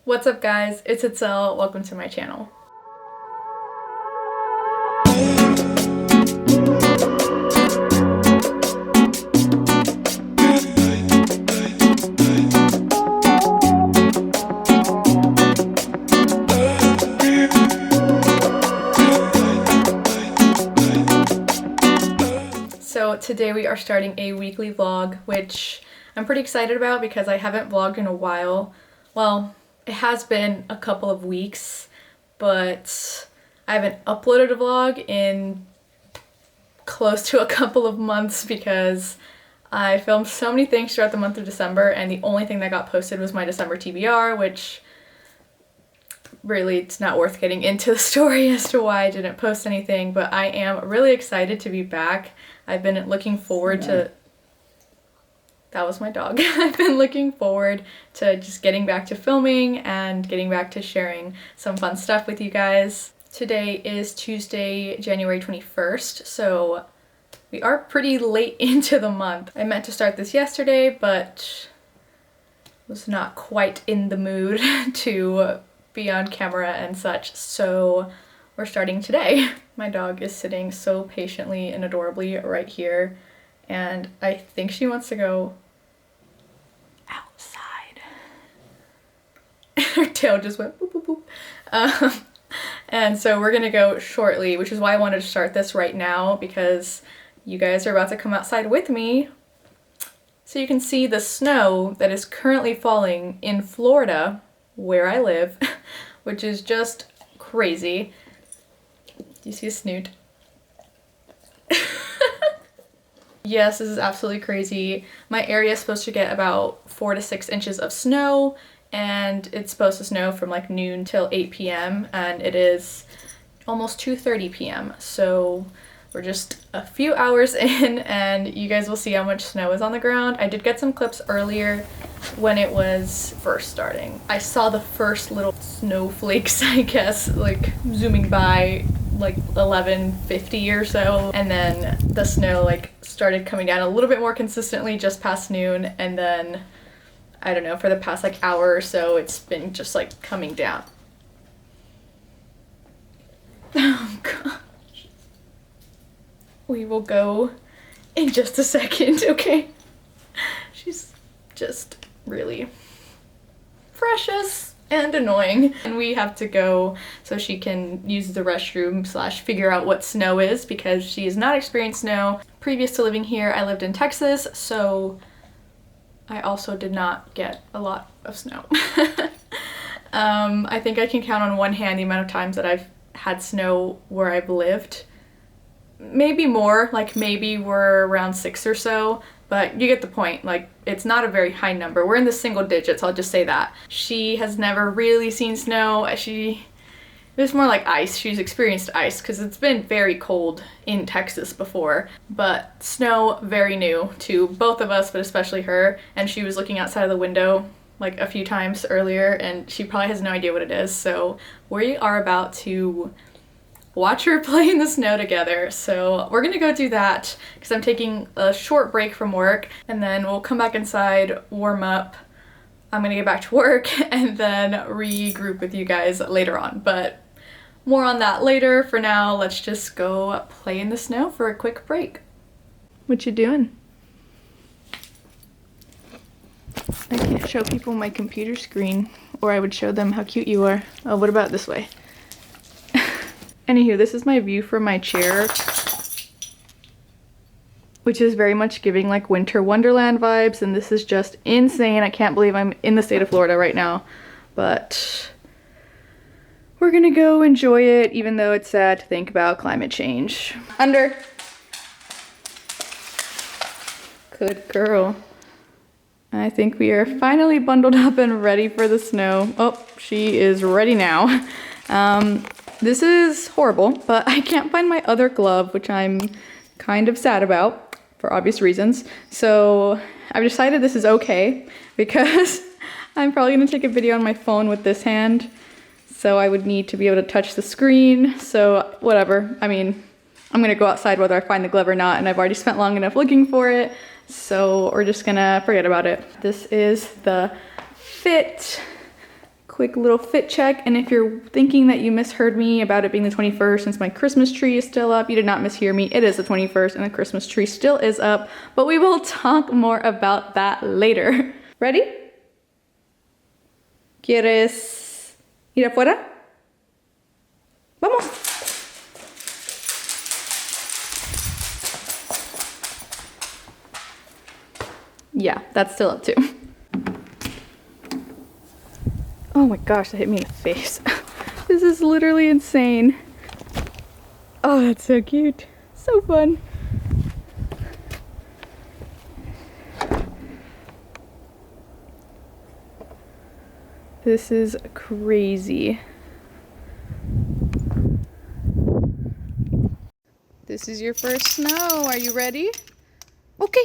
What's up guys, it's Itzel, welcome to my channel. So today we are starting a weekly vlog, which I'm pretty excited about because I haven't vlogged in a while. Well, it has been a couple of weeks, but I haven't uploaded a vlog in close to a couple of months because I filmed so many things throughout the month of December, and the only thing that got posted was my December TBR, which really it's not worth getting into the story as to why I didn't post anything, but I am really excited to be back. I've been looking forward to... That was my dog. I've been looking forward to just getting back to filming and getting back to sharing some fun stuff with you guys. Today is Tuesday, January 21st, so we are pretty late into the month. I meant to start this yesterday, but was not quite in the mood to be on camera and such, so we're starting today. My dog is sitting so patiently and adorably right here, and I think she wants to go outside. Her tail just went boop boop boop. And so we're gonna go shortly, which is why I wanted to start this right now, because you guys are about to come outside with me so you can see the snow that is currently falling in Florida, where I live, which is just crazy. Do you see a snoot? Yes, this is absolutely crazy. My area is supposed to get about 4 to 6 inches of snow, and it's supposed to snow from like noon till 8 p.m. and it is almost 2:30 p.m. So we're just a few hours in and you guys will see how much snow is on the ground. I did get some clips earlier when it was first starting. I saw the first little snowflakes, I guess, like zooming by like 11:50 or so, and then the snow like started coming down a little bit more consistently just past noon, and then I don't know, for the past like hour or so it's been just like coming down. Oh gosh. We will go in just a second, okay? She's just really precious and annoying. And we have to go so she can use the restroom / figure out what snow is, because she has not experienced snow. Previous to living here, I lived in Texas, so I also did not get a lot of snow. I think I can count on one hand the amount of times that I've had snow where I've lived. Maybe more, like maybe we're around 6 or so, but you get the point. Like, it's not a very high number. We're in the single digits, I'll just say that. She has never really seen snow. It's more like ice. She's experienced ice because it's been very cold in Texas before, but snow, very new to both of us, but especially her. And she was looking outside of the window like a few times earlier, and she probably has no idea what it is. So we are about to watch her play in the snow together. So we're gonna go do that because I'm taking a short break from work, and then we'll come back inside, warm up. I'm gonna get back to work and then regroup with you guys later on, but more on that later. For now, let's just go play in the snow for a quick break. What you doing? I can't show people my computer screen, or I would show them how cute you are. Oh, what about this way? Anywho, this is my view from my chair, which is very much giving like winter wonderland vibes, and this is just insane. I can't believe I'm in the state of Florida right now, but we're gonna go enjoy it, even though it's sad to think about climate change. Under. Good girl. I think we are finally bundled up and ready for the snow. Oh, she is ready now. This is horrible, but I can't find my other glove, which I'm kind of sad about for obvious reasons. So I've decided this is okay because I'm probably gonna take a video on my phone with this hand. So I would need to be able to touch the screen. So whatever, I mean, I'm gonna go outside whether I find the glove or not, and I've already spent long enough looking for it. So we're just gonna forget about it. This is the Fit quick little fit check. And if you're thinking that you misheard me about it being the 21st, since my Christmas tree is still up, you did not mishear me. It is the 21st and the Christmas tree still is up, but we will talk more about that later. Ready? ¿Quieres ir afuera? Vamos. Yeah, that's still up too. Oh my gosh, that hit me in the face. This is literally insane. Oh, that's so cute. So fun. This is crazy. This is your first snow. Are you ready? Okay.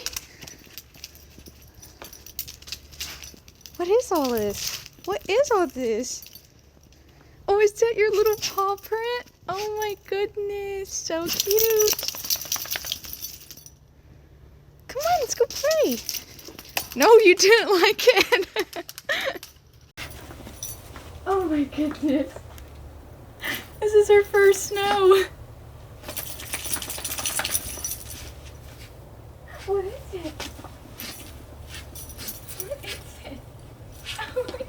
What is all this? What is all this? Oh, is that your little paw print? Oh my goodness, so cute. Come on, let's go play. No, you didn't like it. Oh my goodness. This is her first snow. What is it? What is it? Oh my god.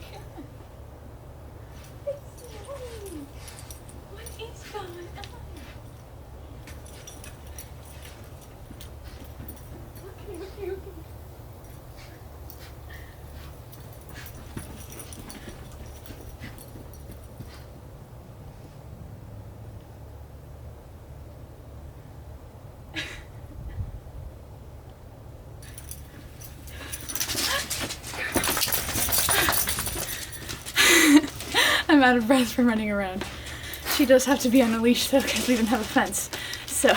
It's snowing. What is going on? Okay. I'm out of breath from running around. She does have to be on a leash though because we didn't have a fence. So.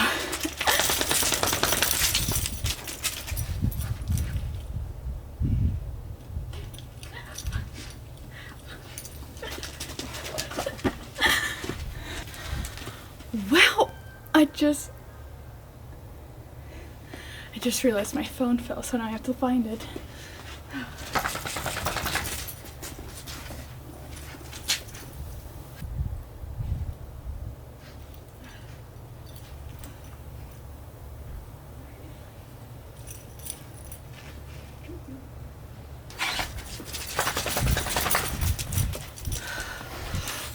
Wow, I just realized my phone fell, so now I have to find it.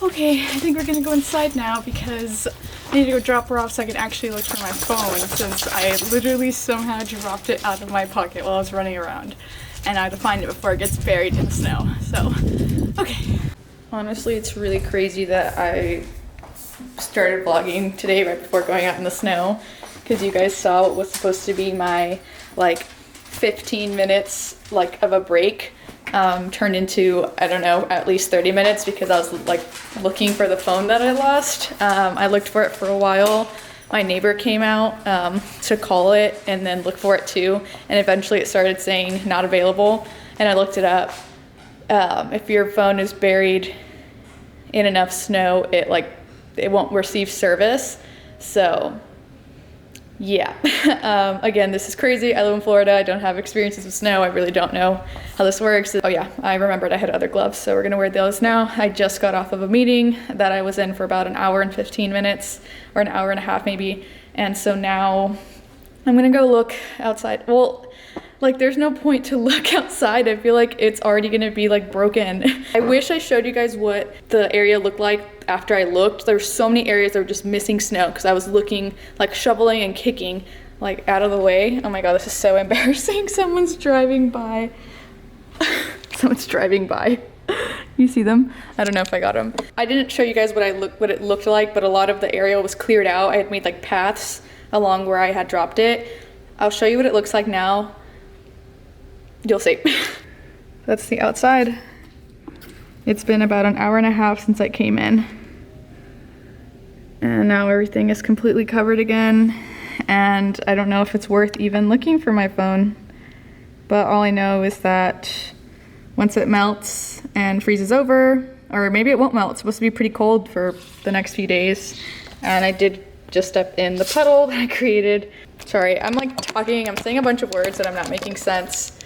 Okay, I think we're gonna go inside now because I need to go drop her off so I can actually look for my phone, since I literally somehow dropped it out of my pocket while I was running around. And I have to find it before it gets buried in the snow, so, okay. Honestly, it's really crazy that I started vlogging today right before going out in the snow, because you guys saw what was supposed to be my, like, 15 minutes, like, of a break. Turned into, I don't know, at least 30 minutes because I was like looking for the phone that I lost. I looked for it for a while. My neighbor came out to call it and then look for it too. And eventually it started saying not available. And I looked it up. If your phone is buried in enough snow, it won't receive service. So yeah, again, this is crazy. I live in Florida. I don't have experiences with snow. I really don't know how this works. Oh yeah, I remembered I had other gloves, so we're gonna wear those now. I just got off of a meeting that I was in for about an hour and 15 minutes, or an hour and a half maybe. And so now I'm gonna go look outside. Well, like there's no point to look outside. I feel like it's already gonna be like broken. I wish I showed you guys what the area looked like after I looked. There's so many areas that were just missing snow because I was looking, like shoveling and kicking like out of the way. Oh my god, this is so embarrassing. Someone's driving by. Someone's driving by. You see them? I don't know if I got them. I didn't show you guys what it looked like, but a lot of the area was cleared out. I had made like paths along where I had dropped it. I'll show you what it looks like now. You'll see. That's the outside. It's been about an hour and a half since I came in. And now everything is completely covered again. And I don't know if it's worth even looking for my phone. But all I know is that once it melts and freezes over, or maybe it won't melt, it's supposed to be pretty cold for the next few days. And I did just step in the puddle that I created. Sorry, I'm like talking, I'm saying a bunch of words that I'm not making sense.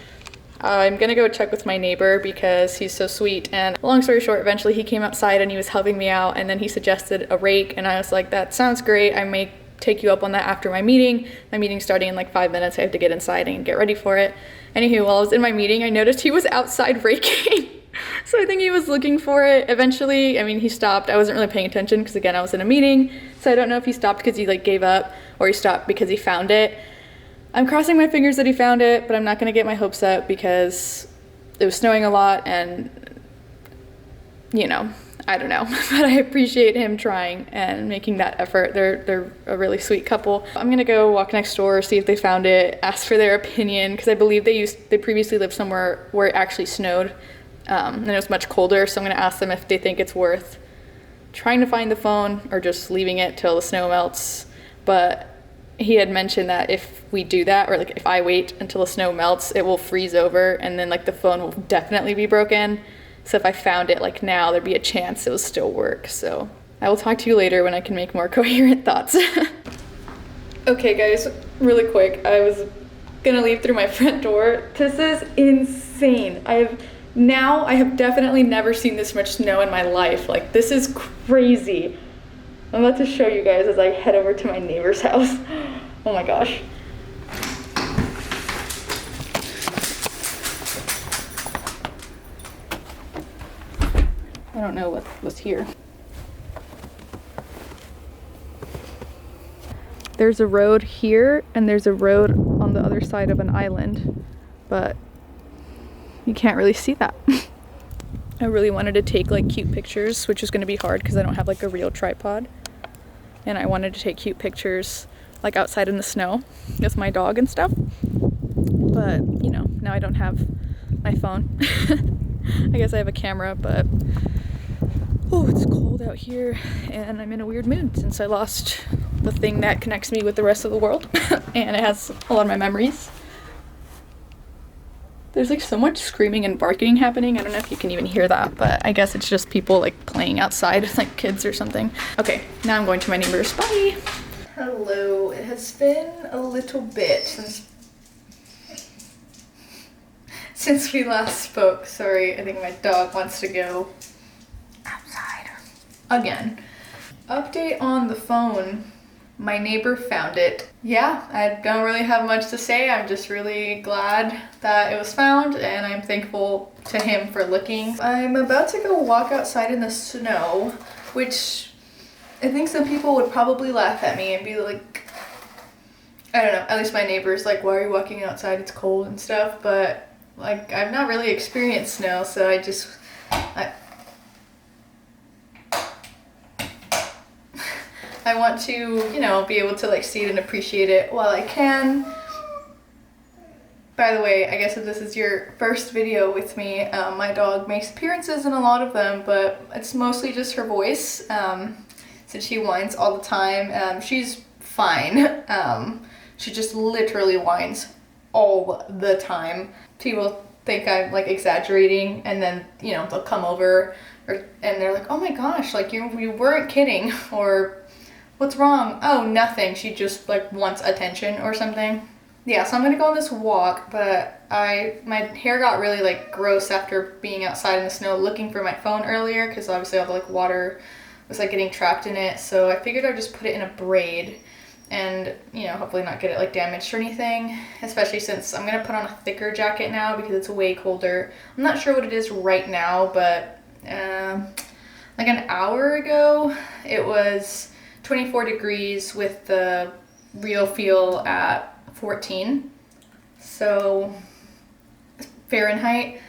I'm gonna go check with my neighbor because he's so sweet. And long story short, eventually he came outside and he was helping me out, and then he suggested a rake, and I was like, that sounds great. I may take you up on that after my meeting. My meeting's starting in like 5 minutes. I have to get inside and get ready for it. Anywho, while I was in my meeting, I noticed he was outside raking. So I think he was looking for it. Eventually, I mean, he stopped. I wasn't really paying attention because again, I was in a meeting. So I don't know if he stopped because he like gave up or he stopped because he found it. I'm crossing my fingers that he found it, but I'm not gonna get my hopes up because it was snowing a lot and, you know, I don't know. But I appreciate him trying and making that effort. They're a really sweet couple. I'm gonna go walk next door, see if they found it, ask for their opinion, because I believe they previously lived somewhere where it actually snowed. And it was much colder, so I'm gonna ask them if they think it's worth trying to find the phone or just leaving it till the snow melts. But he had mentioned that if we do that, or like if I wait until the snow melts, it will freeze over and then like the phone will definitely be broken. So if I found it like now, there'd be a chance it will still work. So I will talk to you later when I can make more coherent thoughts. Okay guys, really quick, I was gonna leave through my front door. This is insane. I have definitely never seen this much snow in my life. Like, this is crazy. I'm about to show you guys as I head over to my neighbor's house. Oh my gosh. I don't know what was here. There's a road here and there's a road on the other side of an island, but you can't really see that. I really wanted to take like cute pictures, which is going to be hard because I don't have like a real tripod. And I wanted to take cute pictures like outside in the snow with my dog and stuff. But, you know, now I don't have my phone. I guess I have a camera, but oh, it's cold out here and I'm in a weird mood since I lost the thing that connects me with the rest of the world. And it has a lot of my memories. There's like so much screaming and barking happening. I don't know if you can even hear that, but I guess it's just people like playing outside, like kids or something. Okay, now I'm going to my neighbor's. Bye. Hello, it has been a little bit since we last spoke. Sorry, I think my dog wants to go outside again. Update on the phone. My neighbor found it. Yeah, I don't really have much to say. I'm just really glad that it was found and I'm thankful to him for looking. I'm about to go walk outside in the snow, which I think some people would probably laugh at me and be like, I don't know, at least my neighbor's like, why are you walking outside? It's cold and stuff, but like I've not really experienced snow, so I want to, you know, be able to like see it and appreciate it while I can. By the way, I guess if this is your first video with me, my dog makes appearances in a lot of them, but it's mostly just her voice, since she whines all the time. She's fine. She just literally whines all the time. People think I'm like exaggerating, and then, you know, they'll come over and they're like, oh my gosh, like you weren't kidding, or what's wrong? Oh, nothing. She just like wants attention or something. Yeah, so I'm gonna go on this walk, but my hair got really like gross after being outside in the snow looking for my phone earlier, because obviously all the like water was like getting trapped in it. So I figured I'd just put it in a braid and, you know, hopefully not get it like damaged or anything, especially since I'm gonna put on a thicker jacket now because it's way colder. I'm not sure what it is right now, but like an hour ago it was 24 degrees with the real feel at 14, so Fahrenheit.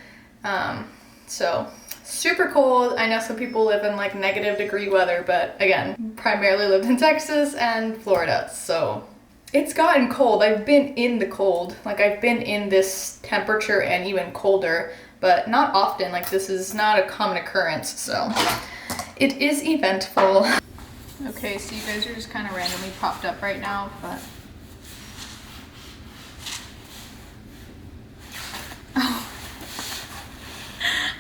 So super cold. I know some people live in like negative-degree weather, but again, primarily lived in Texas and Florida, so it's gotten cold. I've been in the cold, like I've been in this temperature and even colder, but not often. Like this is not a common occurrence, so it is eventful. Okay, so you guys are just kind of randomly popped up right now, but oh.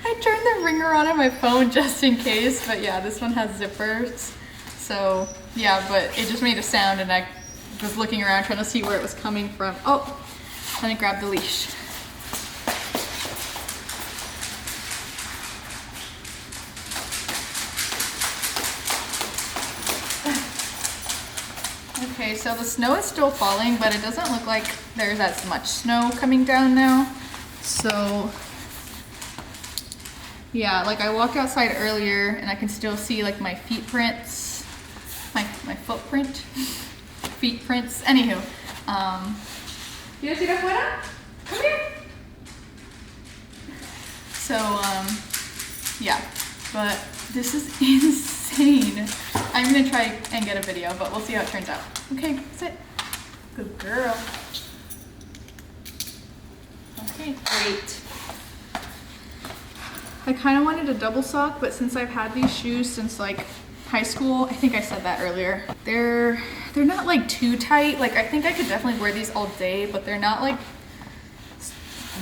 I turned the ringer on my phone just in case, but yeah, this one has zippers. So yeah, but it just made a sound and I was looking around trying to see where it was coming from. Oh, let me grab the leash. Okay, so the snow is still falling, but it doesn't look like there's as much snow coming down now. So yeah, like I walked outside earlier and I can still see like my feet prints, my footprint, feet prints. Anywho, ¿quieres ir afuera? Come here. So yeah, but this is insane. I'm gonna try and get a video, but we'll see how it turns out. Okay, sit. Good girl. Okay, great. I kind of wanted a double sock, but since I've had these shoes since like high school, I think I said that earlier, they're not like too tight. Like I think I could definitely wear these all day, but they're not like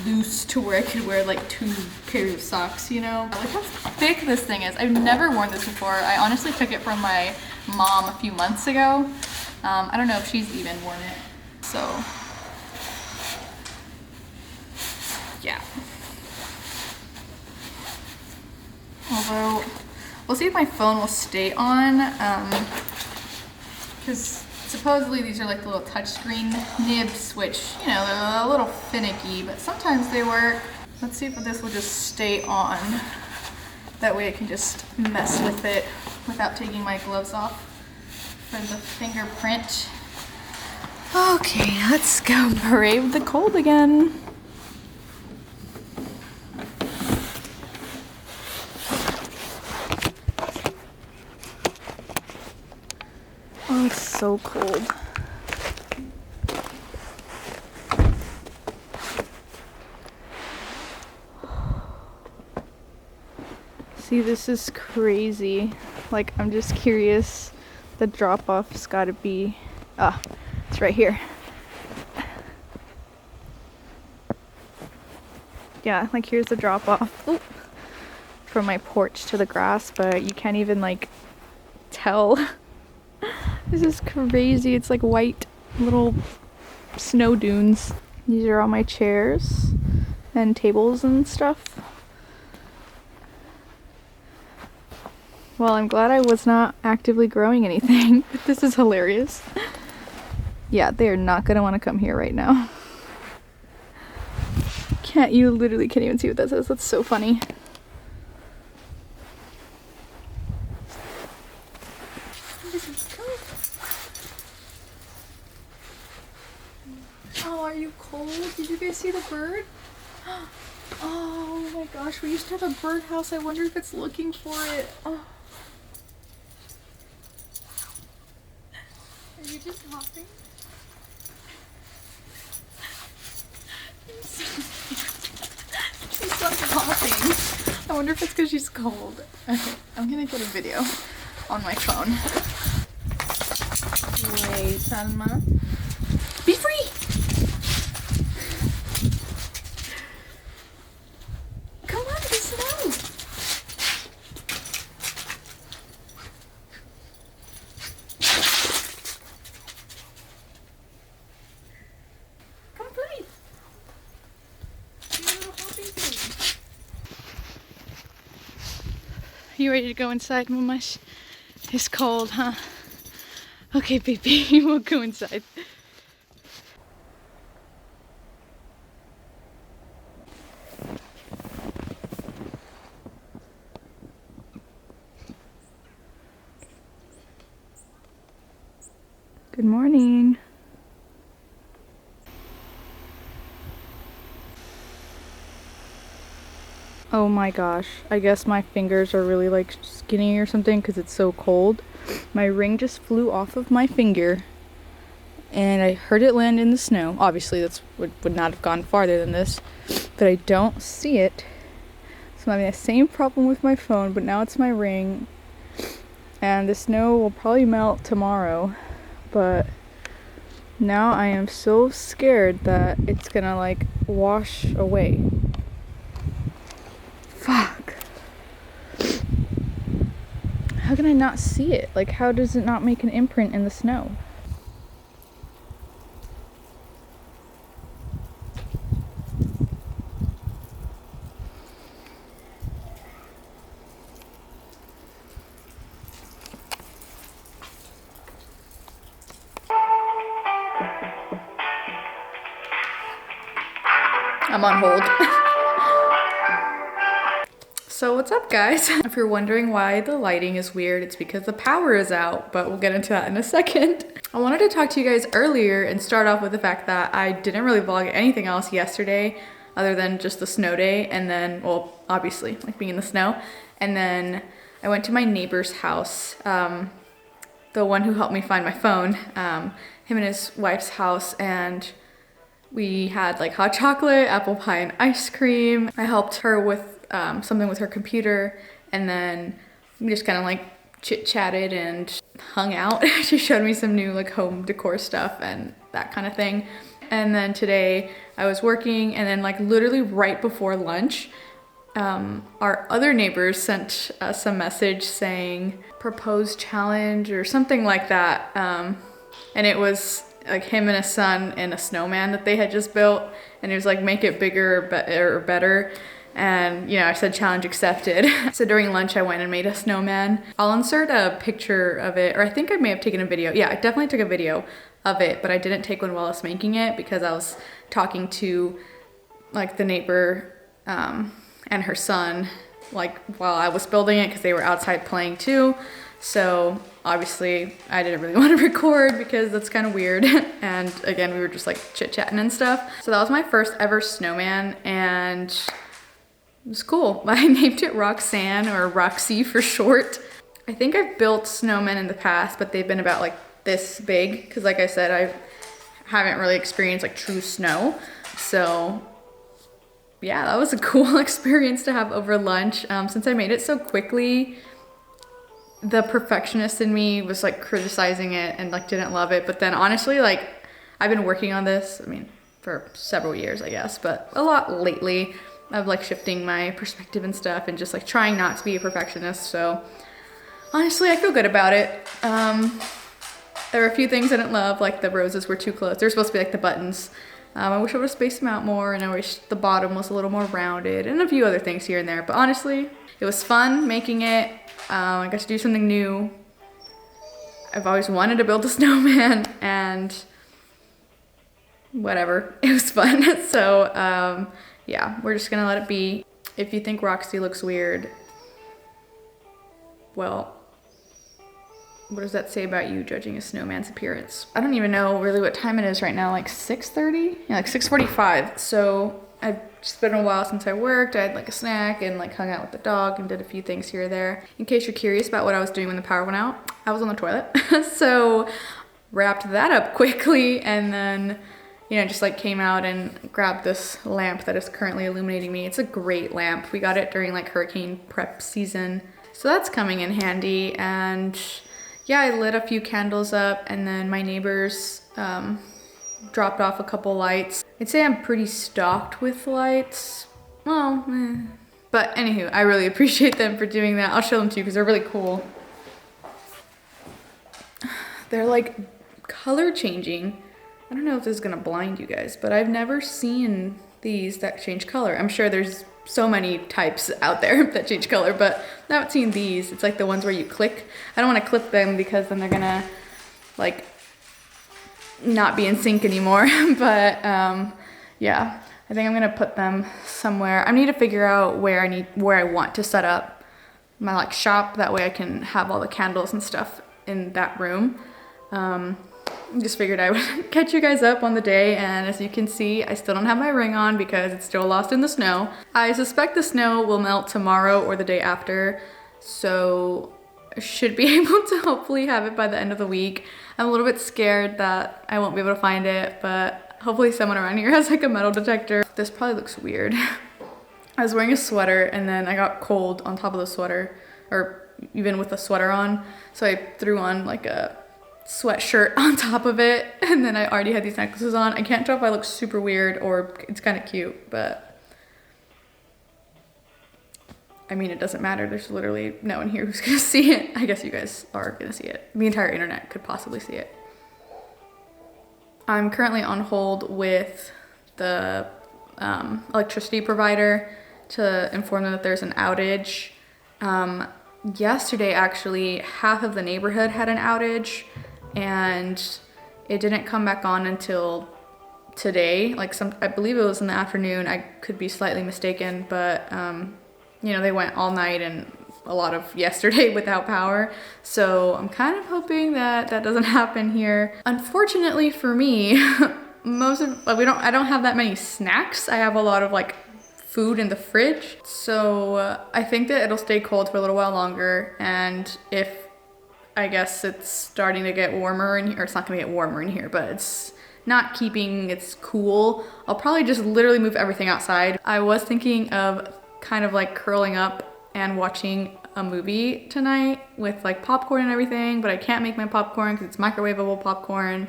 loose to where I could wear like 2 pairs of socks, you know? Look how thick this thing is. I've never worn this before. I honestly took it from my mom a few months ago. I don't know if she's even worn it. So, yeah. Although, we'll see if my phone will stay on, because supposedly these are like the little touchscreen nibs, which, you know, they're a little finicky, but sometimes they work. Let's see if this will just stay on. That way I can just mess with it without taking my gloves off for the fingerprint. Okay, let's go brave the cold again. Oh, it's so cold. See, this is crazy. Like, I'm just curious. The drop-off's gotta be... it's right here. Yeah, like here's the drop-off. Oop. From my porch to the grass, but you can't even, like, tell. This is crazy. It's like white little snow dunes. These are all my chairs and tables and stuff. Well, I'm glad I was not actively growing anything. This is hilarious. Yeah, they are not gonna want to come here right now. You literally can't even see what that says. That's so funny. Oh, are you cold? Did you guys see the bird? Oh my gosh, we used to have a birdhouse. I wonder if it's looking for it. Oh. Are you just hopping? She's like hopping. I wonder if it's because she's cold. Okay, I'm gonna get a video on my phone. Wait, Salma. Be free! Come on, the snow! Come play! You little hopping thing. You ready to go inside, Mamash? It's cold, huh? Okay, baby, we'll go inside. Good morning. Oh my gosh, I guess my fingers are really like skinny or something because it's so cold. My ring just flew off of my finger and I heard it land in the snow. Obviously that's would not have gone farther than this, but I don't see it. So I'm having the same problem with my phone, but now it's my ring. And the snow will probably melt tomorrow, but now I am so scared that it's gonna like wash away. Fuck. How can I not see it? Like, how does it not make an imprint in the snow? I'm on hold. So what's up, guys? If you're wondering why the lighting is weird, it's because the power is out, but we'll get into that in a second. I wanted to talk to you guys earlier and start off with the fact that I didn't really vlog anything else yesterday other than just the snow day, and then, well, obviously, like being in the snow. And then I went to my neighbor's house, the one who helped me find my phone, him and his wife's house, and we had like hot chocolate, apple pie, and ice cream. I helped her with something with her computer, and then we just kind of like chit-chatted and hung out. She showed me some new like home decor stuff and that kind of thing. And then today I was working, and then like literally right before lunch, our other neighbors sent us a message saying proposed challenge or something like that. And it was like him and his son and a snowman that they had just built, and it was like make it bigger or better. And you know, I said challenge accepted. So during lunch I went and made a snowman. I'll insert a picture of it, or I think I may have taken a video. Yeah, I definitely took a video of it, but I didn't take one while I was making it because I was talking to like the neighbor and her son like while I was building it, because they were outside playing too. So obviously I didn't really want to record because that's kind of weird. And again, we were just like chit-chatting and stuff. So that was my first ever snowman, and it was cool. I named it Roxanne, or Roxy for short. I think I've built snowmen in the past, but they've been about like this big, because like I said, I haven't really experienced like true snow. So yeah, that was a cool experience to have over lunch. Since I made it so quickly, the perfectionist in me was like criticizing it and like didn't love it. But then honestly, like I've been working on this, I mean, for several years, I guess, but a lot lately of like shifting my perspective and stuff and just like trying not to be a perfectionist. So honestly, I feel good about it. There were a few things I didn't love, like the roses were too close. They're supposed to be like the buttons. I wish I would have spaced them out more, and I wish the bottom was a little more rounded, and a few other things here and there. But honestly, it was fun making it. I got to do something new. I've always wanted to build a snowman, and whatever, it was fun. So yeah, we're just gonna let it be. If you think Roxy looks weird, well, what does that say about you judging a snowman's appearance? I don't even know really what time it is right now, like 6:30? Yeah, like 6:45. So it's been a while since I worked. I had like a snack and like hung out with the dog and did a few things here or there. In case you're curious about what I was doing when the power went out, I was on the toilet. So wrapped that up quickly, and then, you know, just like came out and grabbed this lamp that is currently illuminating me. It's a great lamp. We got it during like hurricane prep season. So that's coming in handy. And yeah, I lit a few candles up, and then my neighbors dropped off a couple lights. I'd say I'm pretty stocked with lights. Well, But anywho, I really appreciate them for doing that. I'll show them to you because they're really cool. They're like color changing. I don't know if this is gonna blind you guys, but I've never seen these that change color. I'm sure there's so many types out there that change color, but I haven't seen these. It's like the ones where you click. I don't want to clip them because then they're gonna like not be in sync anymore. But yeah, I think I'm gonna put them somewhere. I need to figure out where I want to set up my like shop. That way I can have all the candles and stuff in that room. Just figured I would catch you guys up on the day, and as you can see, I still don't have my ring on because it's still lost in the snow. I suspect the snow will melt tomorrow or the day after, so I should be able to hopefully have it by the end of the week. I'm a little bit scared that I won't be able to find it, but hopefully someone around here has like a metal detector. This probably looks weird. I was wearing a sweater, and then I got cold on top of the sweater, or even with the sweater on, so I threw on like a sweatshirt on top of it, and then I already had these necklaces on. I can't tell if I look super weird or it's kind of cute, but I mean, it doesn't matter. There's literally no one here who's gonna see it. I guess you guys are gonna see it. The entire internet could possibly see it. I'm currently on hold with the electricity provider to inform them that there's an outage. Yesterday, actually, half of the neighborhood had an outage, and it didn't come back on until today, like I believe it was in the afternoon. I could be slightly mistaken, but you know, they went all night and a lot of yesterday without power. So I'm kind of hoping that that doesn't happen here. Unfortunately for me, I don't have that many snacks. I have a lot of like food in the fridge. So I think that it'll stay cold for a little while longer. And if I guess it's starting to get warmer in here, or it's not gonna get warmer in here, but it's not keeping its cool, I'll probably just literally move everything outside. I was thinking of kind of like curling up and watching a movie tonight with like popcorn and everything, but I can't make my popcorn because it's microwavable popcorn.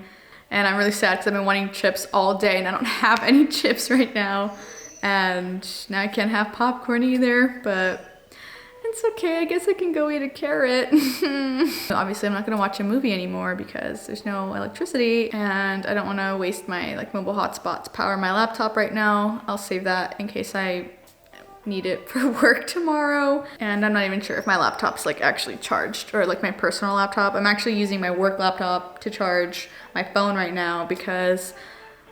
And I'm really sad because I've been wanting chips all day and I don't have any chips right now. And now I can't have popcorn either, but it's okay. I guess I can go eat a carrot. Obviously, I'm not gonna watch a movie anymore because there's no electricity and I don't wanna waste my like mobile hotspot to power my laptop right now. I'll save that in case I need it for work tomorrow. And I'm not even sure if my laptop's like actually charged, or like my personal laptop. I'm actually using my work laptop to charge my phone right now because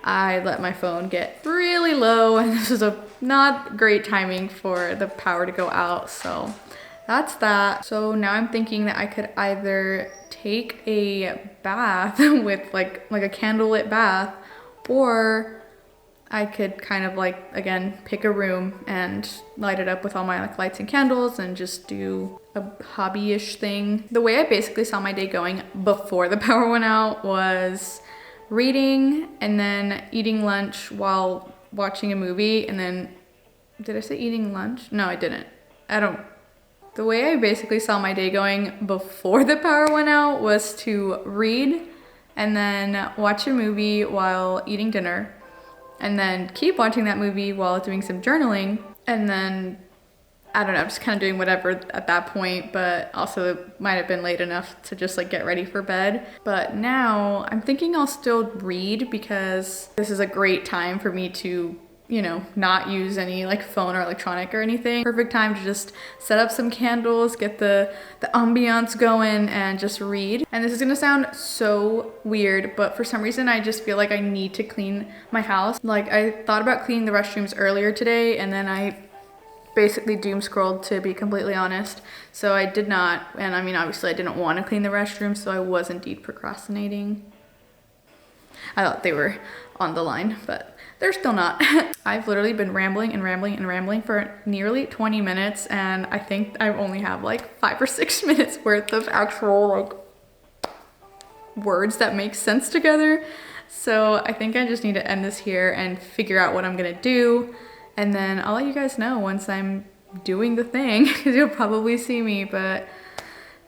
I let my phone get really low and this is a not great timing for the power to go out. So that's that. So now I'm thinking that I could either take a bath with like a candlelit bath, or I could kind of like, again, pick a room and light it up with all my like lights and candles and just do a hobby-ish thing. The way I basically saw my day going before the power went out was reading and then eating lunch while watching a movie. And then, did I say eating lunch? No, I didn't. The way I basically saw my day going before the power went out was to read and then watch a movie while eating dinner, and then keep watching that movie while doing some journaling, and then, I don't know, just kind of doing whatever at that point, but also it might have been late enough to just like get ready for bed. But now I'm thinking I'll still read because this is a great time for me to, you know, not use any like phone or electronic or anything. Perfect time to just set up some candles, get the ambiance going and just read. And this is gonna sound so weird, but for some reason I just feel like I need to clean my house. Like I thought about cleaning the restrooms earlier today and then I basically doom scrolled, to be completely honest. So I did not, and I mean obviously I didn't want to clean the restroom, so I was indeed procrastinating. I thought they were on the line, but they're still not. I've literally been rambling and rambling and rambling for nearly 20 minutes, and I think I only have like 5 or 6 minutes worth of actual like words that make sense together. So I think I just need to end this here and figure out what I'm gonna do, and then I'll let you guys know once I'm doing the thing, because you'll probably see me. But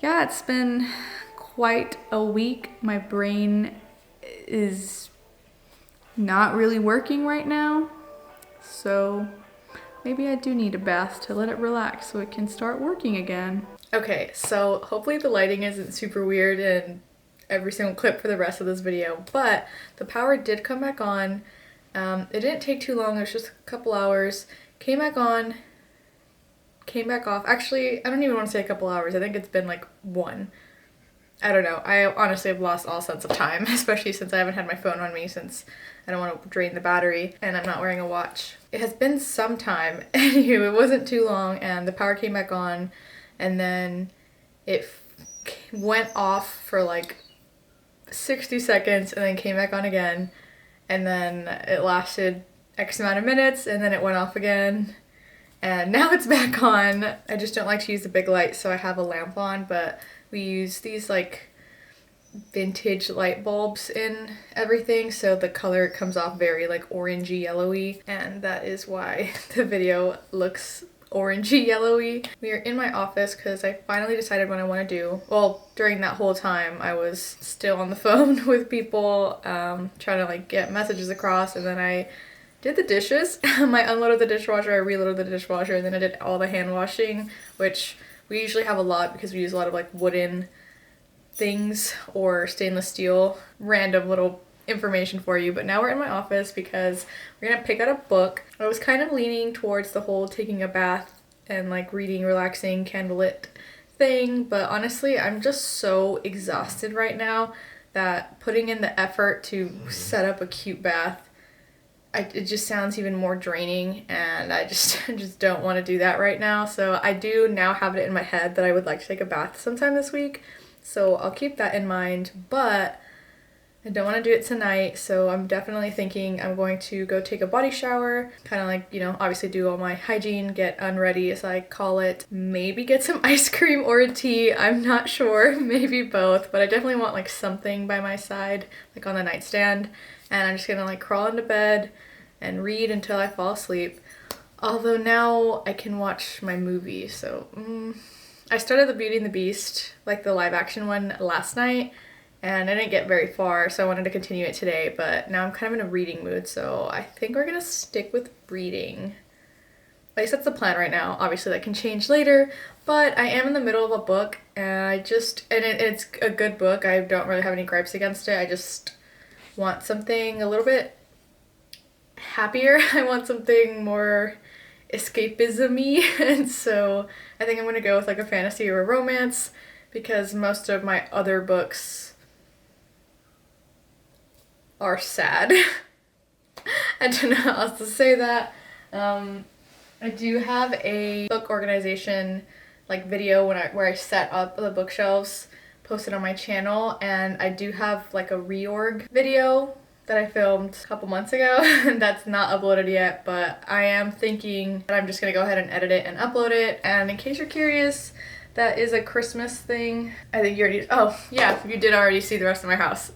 yeah, it's been quite a week. My brain is not really working right now, so maybe I do need a bath to let it relax so it can start working again. Okay, so hopefully the lighting isn't super weird in every single clip for the rest of this video, but the power did come back on. It didn't take too long, it was just a couple hours. Came back on, came back off. Actually, I don't even want to say a couple hours, I think it's been like one. I don't know. I honestly have lost all sense of time, especially since I haven't had my phone on me since I don't want to drain the battery and I'm not wearing a watch. It has been some time. Anywho, it wasn't too long and the power came back on and then it went off for like 60 seconds and then came back on again, and then it lasted X amount of minutes and then it went off again. And now it's back on. I just don't like to use the big light, so I have a lamp on, but we use these like vintage light bulbs in everything, so the color comes off very like orangey yellowy, and that is why the video looks orangey yellowy. We are in my office because I finally decided what I want to do. Well, during that whole time I was still on the phone with people, trying to like get messages across, and then I did the dishes. I unloaded the dishwasher, I reloaded the dishwasher, and then I did all the hand washing, which we usually have a lot because we use a lot of like wooden things or stainless steel, random little information for you. But now we're in my office because we're gonna pick out a book. I was kind of leaning towards the whole taking a bath and like reading, relaxing, candlelit thing, but honestly I'm just so exhausted right now that putting in the effort to set up a cute bath it just sounds even more draining, and I just I just don't want to do that right now. So I do now have it in my head that I would like to take a bath sometime this week. So I'll keep that in mind, but I don't want to do it tonight, so I'm definitely thinking I'm going to go take a body shower, kind of like, you know, obviously do all my hygiene, get unready as I call it, maybe get some ice cream or a tea, I'm not sure, maybe both, but I definitely want like something by my side, like on the nightstand, and I'm just gonna like crawl into bed and read until I fall asleep. Although now I can watch my movie, so I started The Beauty and the Beast, like the live action one, last night, and I didn't get very far, so I wanted to continue it today, but now I'm kind of in a reading mood, so I think we're gonna stick with reading. At least that's the plan right now. Obviously that can change later, but I am in the middle of a book, and it's a good book. I don't really have any gripes against it. I just want something a little bit happier. I want something more escapism-y, and so I think I'm gonna go with like a fantasy or a romance, because most of my other books are sad. I don't know how else to say that. I do have a book organization like video where I set up the bookshelves posted on my channel, and I do have like a reorg video that I filmed a couple months ago that's not uploaded yet, but I am thinking that I'm just gonna go ahead and edit it and upload it. And in case you're curious, that is a Christmas thing. I think you already, oh yeah, you did already see the rest of my house.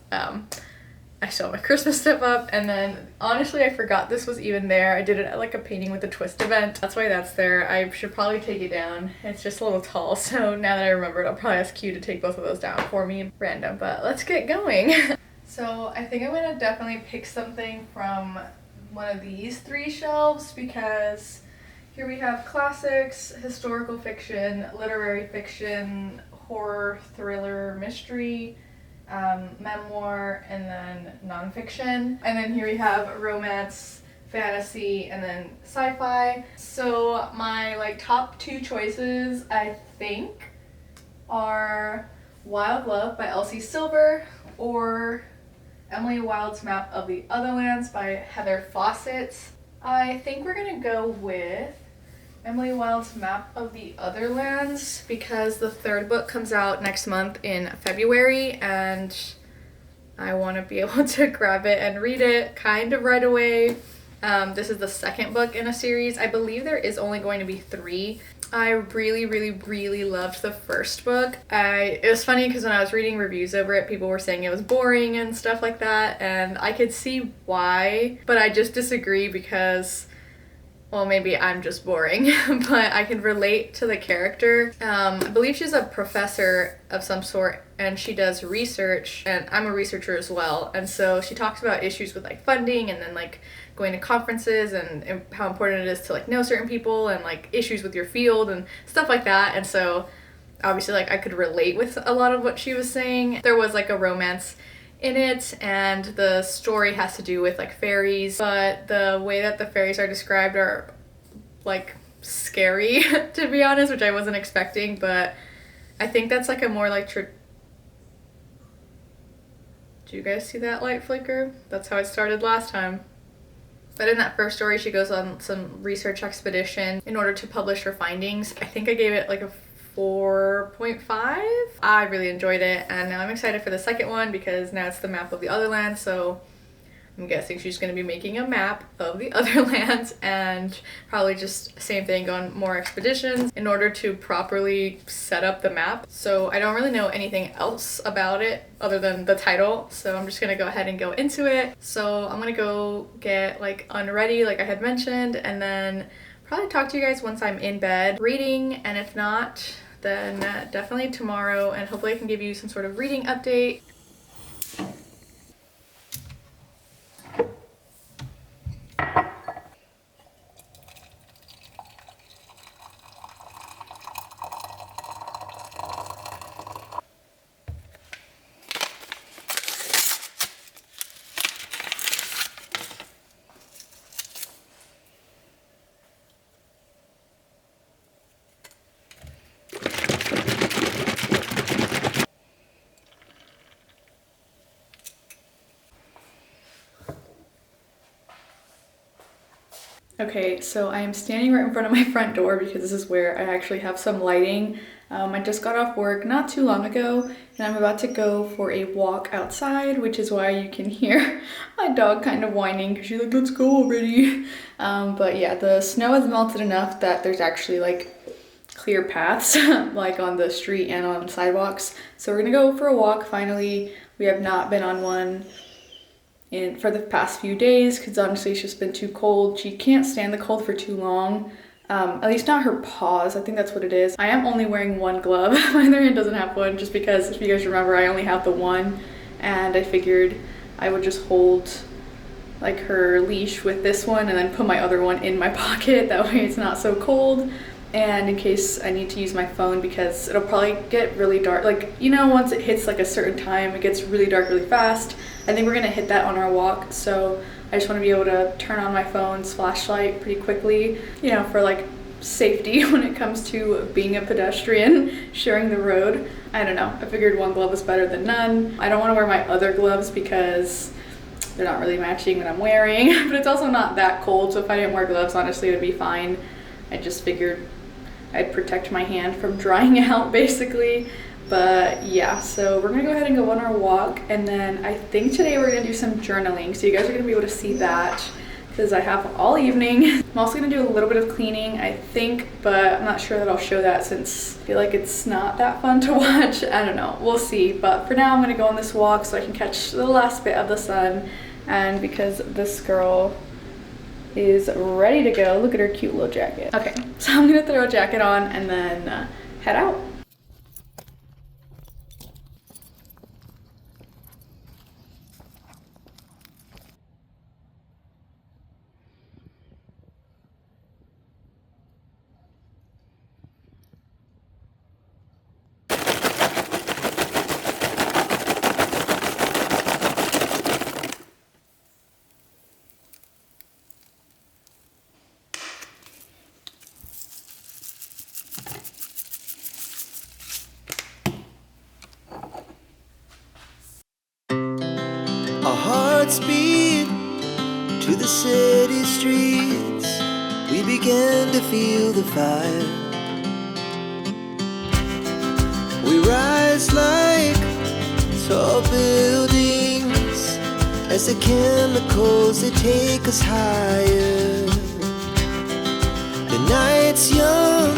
I still have my Christmas stuff up, and then honestly I forgot this was even there. I did it at like a painting with a twist event. That's why that's there. I should probably take it down. It's just a little tall, so now that I remembered, I'll probably ask you to take both of those down for me. Random, but let's get going. So I think I'm gonna definitely pick something from one of these three shelves, because here we have classics, historical fiction, literary fiction, horror, thriller, mystery, memoir, and then nonfiction. And then here we have romance, fantasy, and then sci-fi. So my like top two choices, I think, are Wild Love by Elsie Silver or Emily Wilde's Map of the Otherlands by Heather Fawcett. I think we're gonna go with Emily Wilde's Map of the Otherlands because the third book comes out next month in February, and I want to be able to grab it and read it kind of right away. This is the second book in a series. I believe there is only going to be 3. I really loved the first book. It was funny because when I was reading reviews over it, people were saying it was boring and stuff like that, and I could see why, but I just disagree because, well, maybe I'm just boring, but I can relate to the character. I believe she's a professor of some sort, and she does research, and I'm a researcher as well, and so she talks about issues with like funding and then like going to conferences and how important it is to like know certain people and like issues with your field and stuff like that. And so obviously like I could relate with a lot of what she was saying. There was like a romance in it, and the story has to do with like fairies, but the way that the fairies are described are like scary to be honest, which I wasn't expecting, but I think that's like a more like do you guys see that light flicker? That's how it started last time. But in that first story, she goes on some research expedition in order to publish her findings. I think I gave it like a 4.5. I really enjoyed it, and now I'm excited for the second one because now it's the Map of the Otherlands, so I'm guessing she's going to be making a map of the Otherlands and probably just same thing, go on more expeditions in order to properly set up the map. So I don't really know anything else about it other than the title, so I'm just going to go ahead and go into it. So I'm going to go get like unready like I had mentioned, and then probably talk to you guys once I'm in bed reading, and if not, then definitely tomorrow, and hopefully I can give you some sort of reading update. Okay, so I am standing right in front of my front door because this is where I actually have some lighting. I just got off work not too long ago and I'm about to go for a walk outside, which is why you can hear my dog kind of whining because she's like, let's go already. But yeah, the snow has melted enough that there's actually like clear paths like on the street and on sidewalks. So we're gonna go for a walk finally. We have not been on one for the past few days because honestly it's just been too cold. She can't stand the cold for too long. At least not her paws. I think that's what it is. I am only wearing one glove. My other hand doesn't have one just because, if you guys remember, I only have the one and I figured I would just hold like her leash with this one and then put my other one in my pocket. That way it's not so cold. And in case I need to use my phone because it'll probably get really dark. Like, you know, once it hits like a certain time, it gets really dark really fast. I think we're gonna hit that on our walk. So I just wanna be able to turn on my phone's flashlight pretty quickly, you know, for like safety when it comes to being a pedestrian, sharing the road. I don't know, I figured one glove was better than none. I don't wanna wear my other gloves because they're not really matching what I'm wearing, but it's also not that cold. So if I didn't wear gloves, honestly, it would be fine. I just figured I'd protect my hand from drying out basically. But yeah, so we're gonna go ahead and go on our walk, and then I think today we're gonna do some journaling, so you guys are gonna be able to see that because I have all evening. I'm also gonna do a little bit of cleaning, I think, but I'm not sure that I'll show that since I feel like it's not that fun to watch. I don't know, we'll see. But for now I'm gonna go on this walk so I can catch the last bit of the sun, and because this girl is ready to go. Look at her cute little jacket. Okay, so I'm gonna throw a jacket on and then head out. Our hearts beat to the city streets. We began to feel the fire. We rise like tall buildings as the chemicals, they take us higher. The night's young,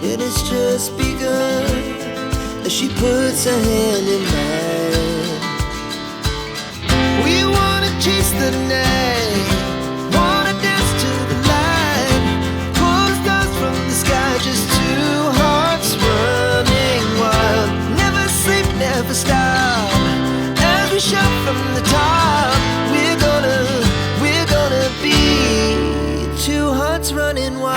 it has just begun as she puts her hand in mine. We wanna chase the night, wanna dance to the light, pull the stars from the sky, just two hearts running wild. Never sleep, never stop, as we shout from the top. We're gonna be two hearts running wild.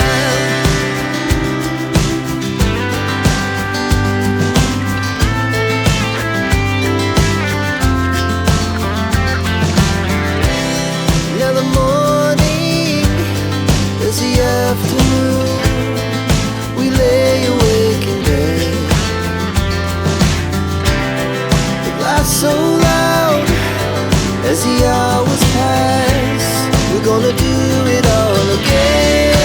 Afternoon, we lay awake in bed. The laughs so loud as the hours pass. We're gonna do it all again.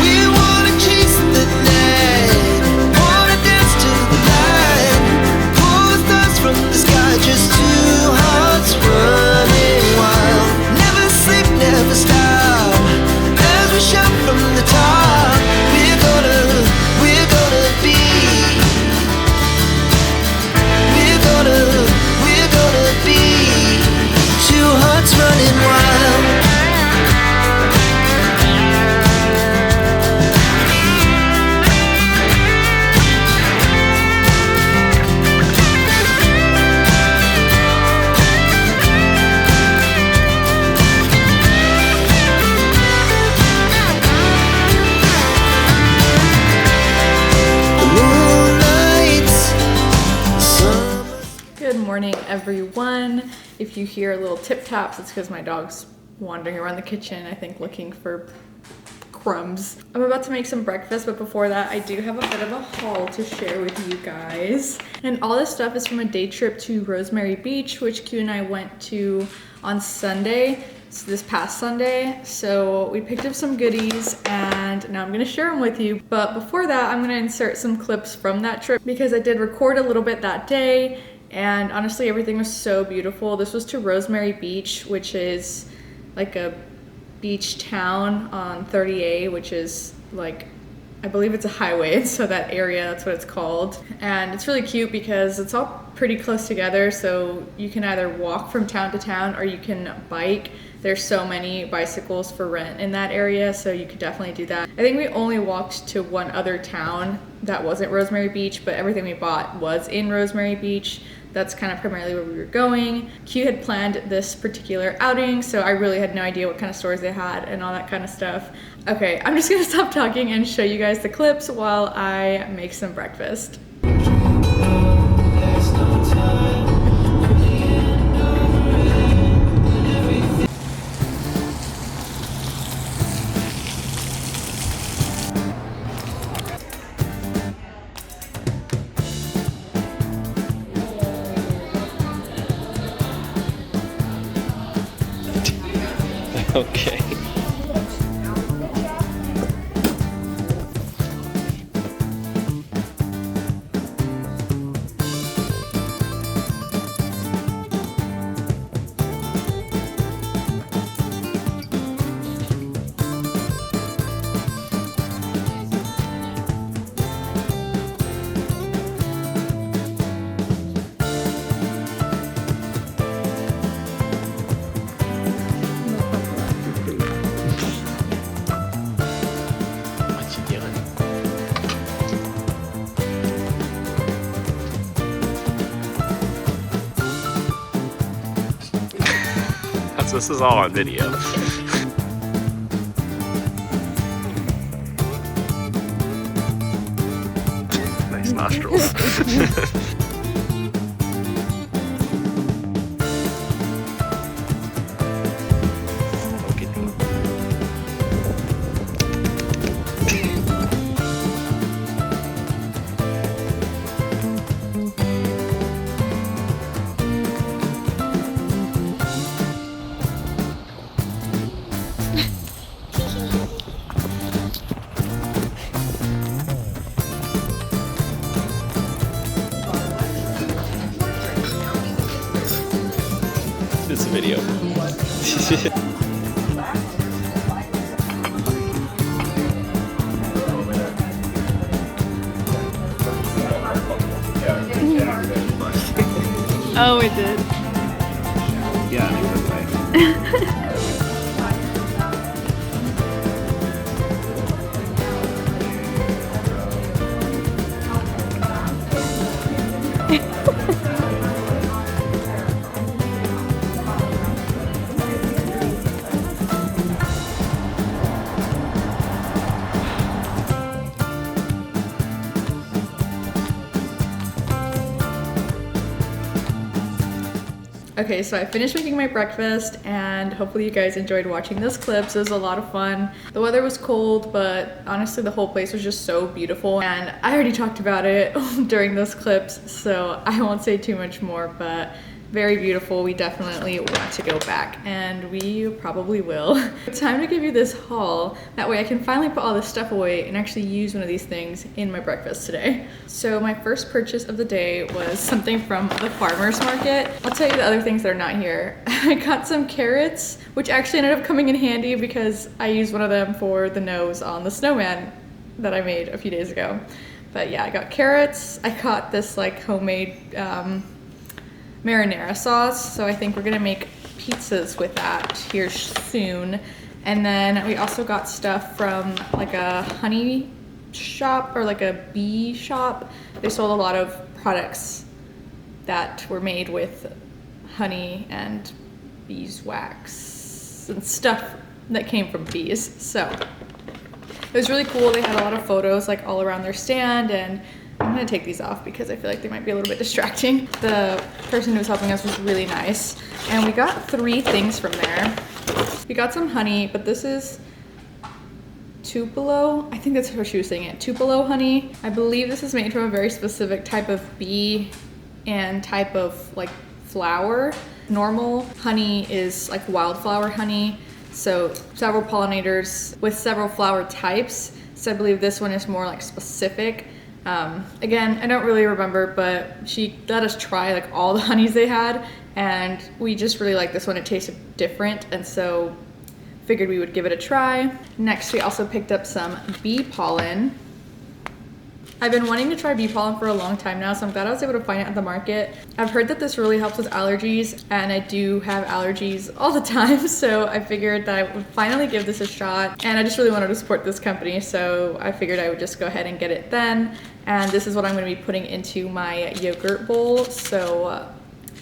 We wanna chase the night, wanna dance to the light, pull the stars from the sky, just two hearts running wild. Never sleep, never stop, shout from the top. We're gonna be, we're gonna be two hearts running wild. Everyone, if you hear little tip taps, it's because my dog's wandering around the kitchen, I think looking for crumbs. I'm about to make some breakfast, but before that I do have a bit of a haul to share with you guys. And all this stuff is from a day trip to Rosemary Beach, which Q and I went to on Sunday. this past Sunday. So we picked up some goodies and now I'm gonna share them with you. But before that, I'm gonna insert some clips from that trip because I did record a little bit that day, and honestly, everything was so beautiful. This was to Rosemary Beach, which is like a beach town on 30A, which is like, I believe it's a highway, so that area, that's what it's called. And it's really cute because it's all pretty close together, so you can either walk from town to town or you can bike. There's so many bicycles for rent in that area, so you could definitely do that. I think we only walked to one other town that wasn't Rosemary Beach, but everything we bought was in Rosemary Beach. That's kind of primarily where we were going. Q had planned this particular outing, so I really had no idea what kind of stores they had and all that kind of stuff. Okay, I'm just gonna stop talking and show you guys the clips while I make some breakfast. Okay. This is all on video. Nice nostrils. It's a video. Oh, it did. Yeah, in a good way. Okay, so I finished making my breakfast and hopefully you guys enjoyed watching this clip. So it was a lot of fun. The weather was cold, but honestly the whole place was just so beautiful. And I already talked about it during those clips, so I won't say too much more, but very beautiful. We definitely want to go back, and we probably will. It's time to give you this haul. That way I can finally put all this stuff away and actually use one of these things in my breakfast today. So my first purchase of the day was something from the farmer's market. I'll tell you the other things that are not here. I got some carrots, which actually ended up coming in handy because I used one of them for the nose on the snowman that I made a few days ago. But yeah, I got carrots. I got this like homemade marinara sauce, so I think we're gonna make pizzas with that here soon. And then we also got stuff from like a honey shop or like a bee shop. They sold a lot of products that were made with honey and beeswax and stuff that came from bees. So it was really cool. They had a lot of photos like all around their stand, and I'm gonna take these off because I feel like they might be a little bit distracting. The person who was helping us was really nice. And we got 3 things from there. We got some honey, but this is Tupelo. I think that's how she was saying it. Tupelo honey. I believe this is made from a very specific type of bee and type of like flower. Normal honey is like wildflower honey, so several pollinators with several flower types. So I believe this one is more like specific. Again, I don't really remember, but she let us try like all the honeys they had, and we just really liked this one. It tasted different, and so figured we would give it a try. Next, we also picked up some bee pollen. I've been wanting to try bee pollen for a long time now, so I'm glad I was able to find it at the market. I've heard that this really helps with allergies, and I do have allergies all the time, so I figured that I would finally give this a shot, and I just really wanted to support this company, so I figured I would just go ahead and get it then. And this is what I'm going to be putting into my yogurt bowl, so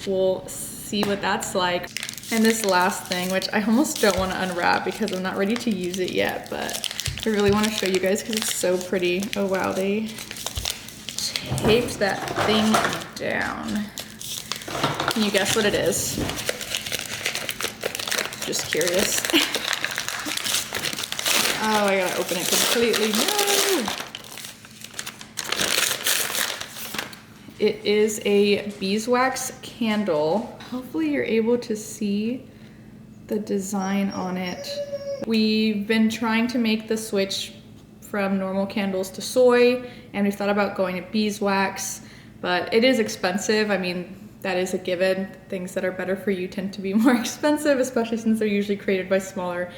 we'll see what that's like. And this last thing, which I almost don't want to unwrap because I'm not ready to use it yet, but I really want to show you guys because it's so pretty. Oh wow, they taped that thing down. Can you guess what it is? Just curious. Oh, I gotta open it completely. No! It is a beeswax candle. Hopefully you're able to see the design on it. We've been trying to make the switch from normal candles to soy, and we've thought about going to beeswax, but it is expensive. I mean, that is a given. Things that are better for you tend to be more expensive, especially since they're usually created by smaller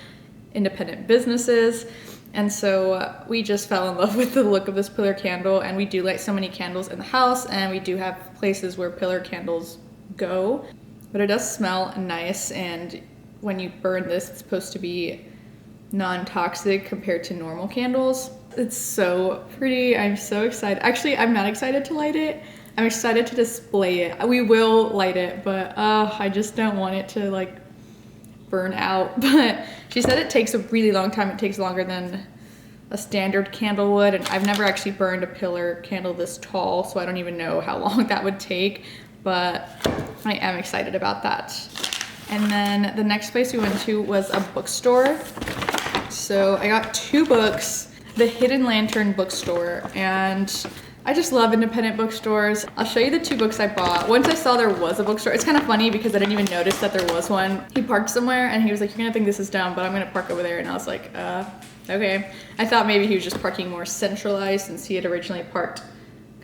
independent businesses. And so we just fell in love with the look of this pillar candle, and we do light so many candles in the house, and we do have places where pillar candles go, but it does smell nice. And when you burn this, it's supposed to be non-toxic compared to normal candles. It's so pretty. I'm so excited. Actually, I'm not excited to light it. I'm excited to display it. We will light it, but I just don't want it to like burn out. But she said it takes a really long time. It takes longer than a standard candle would, and I've never actually burned a pillar candle this tall, so I don't even know how long that would take, but I am excited about that. And then the next place we went to was a bookstore. So I got 2 books, the Hidden Lantern bookstore, and I just love independent bookstores. I'll show you the 2 books I bought. Once I saw there was a bookstore, it's kind of funny because I didn't even notice that there was one. He parked somewhere and he was like, "You're gonna think this is dumb, but I'm gonna park over there." And I was like, okay. I thought maybe he was just parking more centralized since he had originally parked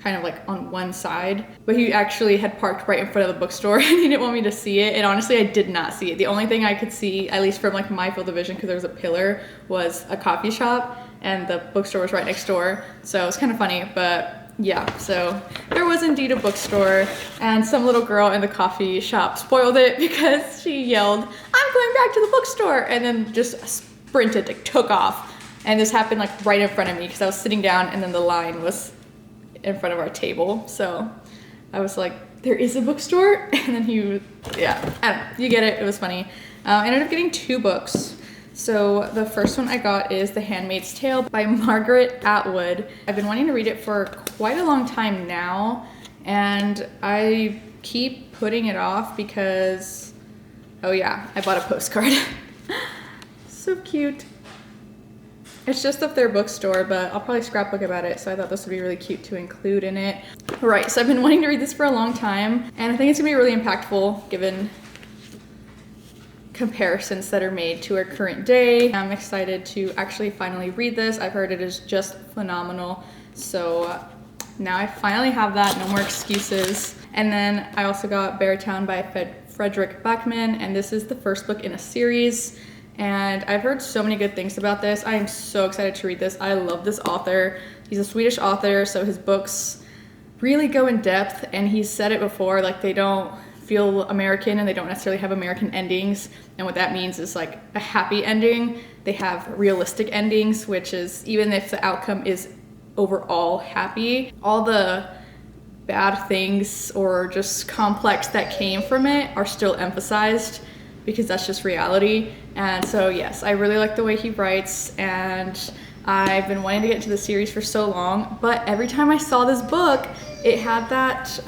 kind of like on one side, but he actually had parked right in front of the bookstore and he didn't want me to see it. And honestly, I did not see it. The only thing I could see, at least from like my field of vision, because there was a pillar, was a coffee shop, and the bookstore was right next door. So it was kind of funny, but yeah, so there was indeed a bookstore, and some little girl in the coffee shop spoiled it because she yelled, "I'm going back to the bookstore," and then just sprinted, like took off. And this happened like right in front of me because I was sitting down and then the line was in front of our table. So I was like, "There is a bookstore?" And then I don't know, you get it. It was funny. I ended up getting 2 books. So the first one I got is The Handmaid's Tale by Margaret Atwood. I've been wanting to read it for quite a long time now, and I keep putting it off because, oh yeah, I bought a postcard. So cute. It's just of their bookstore, but I'll probably scrapbook about it, so I thought this would be really cute to include in it. Right, so I've been wanting to read this for a long time, and I think it's gonna be really impactful given comparisons that are made to our current day. I'm excited to actually finally read this. I've heard it is just phenomenal, so now I finally have that, no more excuses. And then I also got Beartown by Frederick Backman, and this is the first book in a series. And I've heard so many good things about this. I am so excited to read this. I love this author. He's a Swedish author, so his books really go in depth, and he's said it before, like they don't feel American and they don't necessarily have American endings. And what that means is like a happy ending. They have realistic endings, which is even if the outcome is overall happy, all the bad things or just complex that came from it are still emphasized because that's just reality. And so yes, I really like the way he writes, and I've been wanting to get into the series for so long, but every time I saw this book, it had that,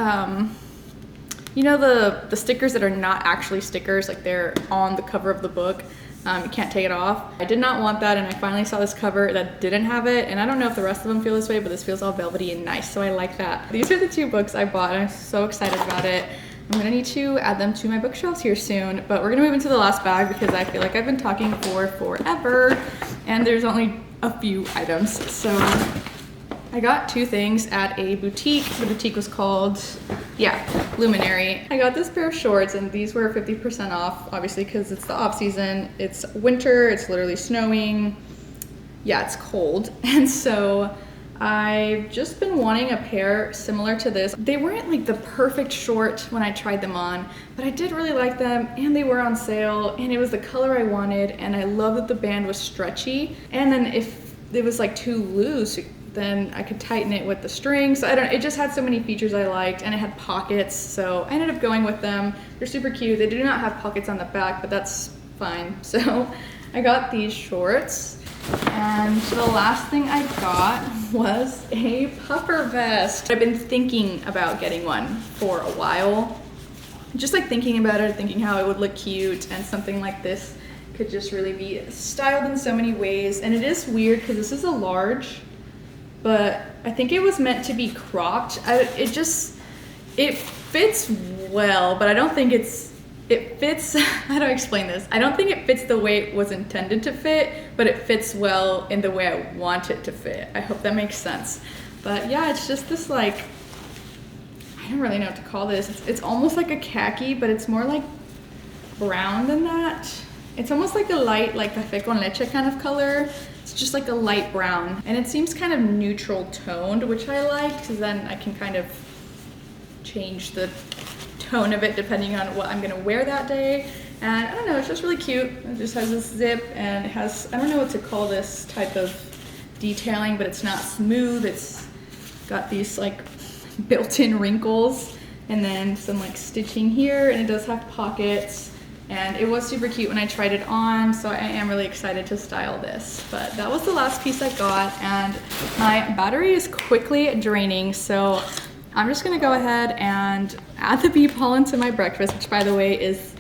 you know, the stickers that are not actually stickers, like they're on the cover of the book. You can't take it off. I did not want that, and I finally saw this cover that didn't have it, and I don't know if the rest of them feel this way, but this feels all velvety and nice, so I like that. These are the 2 books I bought, and I'm so excited about it. I'm gonna need to add them to my bookshelves here soon, but we're gonna move into the last bag because I feel like I've been talking for forever and there's only a few items. So I got 2 things at a boutique. The boutique was called, Luminary. I got this pair of shorts and these were 50% off, obviously because it's the off season. It's winter, it's literally snowing. Yeah, it's cold. And so I've just been wanting a pair similar to this. They weren't like the perfect short when I tried them on, but I did really like them and they were on sale and it was the color I wanted and I love that the band was stretchy. And then if it was like too loose, then I could tighten it with the strings. I don't know, it just had so many features I liked and it had pockets, so I ended up going with them. They're super cute. They do not have pockets on the back, but that's fine. So I got these shorts. And the last thing I got was a puffer vest. I've been thinking about getting one for a while. Just like thinking about it, thinking how it would look cute and something like this could just really be styled in so many ways. And it is weird because this is a large, but I think it was meant to be cropped. It fits well, but I don't think it fits, how do I explain this? I don't think it fits the way it was intended to fit, but it fits well in the way I want it to fit. I hope that makes sense. But yeah, it's just this like, I don't really know what to call this. It's almost like a khaki, but it's more like brown than that. It's almost like a light, like café con leche kind of color. It's just like a light brown. And it seems kind of neutral toned, which I like, because then I can kind of change the tone of it depending on what I'm gonna wear that day. And I don't know, it's just really cute. It just has this zip and it has, I don't know what to call this type of detailing, but it's not smooth. It's got these like built-in wrinkles and then some like stitching here, and it does have pockets. And it was super cute when I tried it on, so I am really excited to style this. But that was the last piece I got, and my battery is quickly draining, so I'm just gonna go ahead and add the bee pollen to my breakfast, which by the way is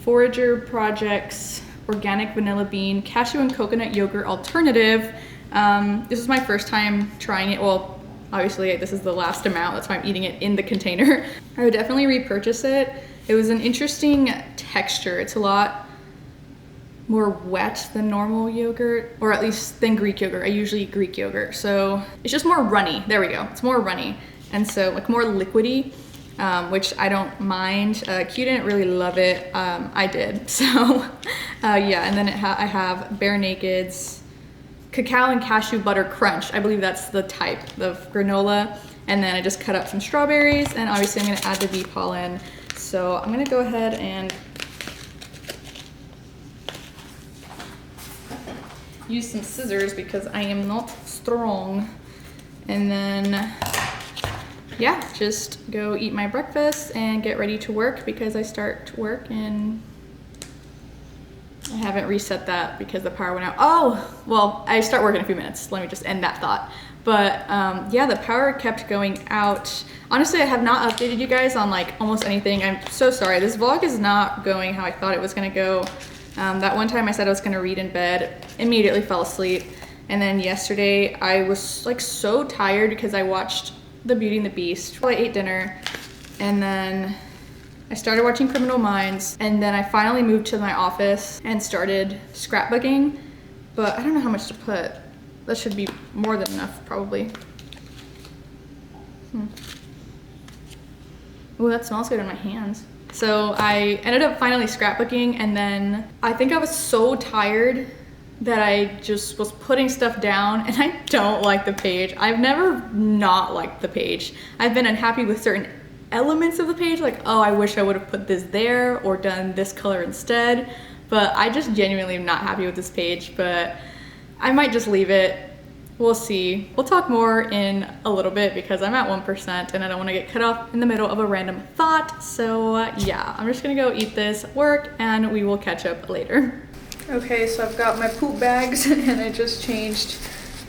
Forager Project's organic vanilla bean cashew and coconut yogurt alternative. This is my first time trying it. Well, obviously this is the last amount, that's why I'm eating it in the container. I would definitely repurchase it. It was an interesting texture. It's a lot more wet than normal yogurt, or at least than Greek yogurt. I usually eat Greek yogurt, so it's just more runny. There we go, it's more runny. And so like more liquidy, which I don't mind. Q didn't really love it, I did. So yeah, and then I have Bare Naked's cacao and cashew butter crunch. I believe that's the type of granola. And then I just cut up some strawberries, and obviously I'm gonna add the bee pollen. So I'm gonna go ahead and use some scissors because I am not strong. And then yeah, just go eat my breakfast and get ready to work because I start work in, I haven't reset that because the power went out. Oh, well, I start work in a few minutes. Let me just end that thought. But yeah, the power kept going out. Honestly, I have not updated you guys on like almost anything. I'm so sorry. This vlog is not going how I thought it was gonna go. That one time I said I was gonna read in bed, immediately fell asleep. And then yesterday I was like so tired because I watched The Beauty and the Beast. I ate dinner and then I started watching Criminal Minds, and then I finally moved to my office and started scrapbooking, but I don't know how much to put. That should be more than enough, probably. Oh, that smells good in my hands. So I ended up finally scrapbooking, and then I think I was so tired that I just was putting stuff down, and I don't like the page. I've never not liked the page. I've been unhappy with certain elements of the page, like, oh, I wish I would have put this there or done this color instead, but I just genuinely am not happy with this page, but I might just leave it. We'll see. We'll talk more in a little bit because I'm at 1% and I don't want to get cut off in the middle of a random thought. So yeah, I'm just gonna go eat this, work, and we will catch up later. Okay, so I've got my poop bags and I just changed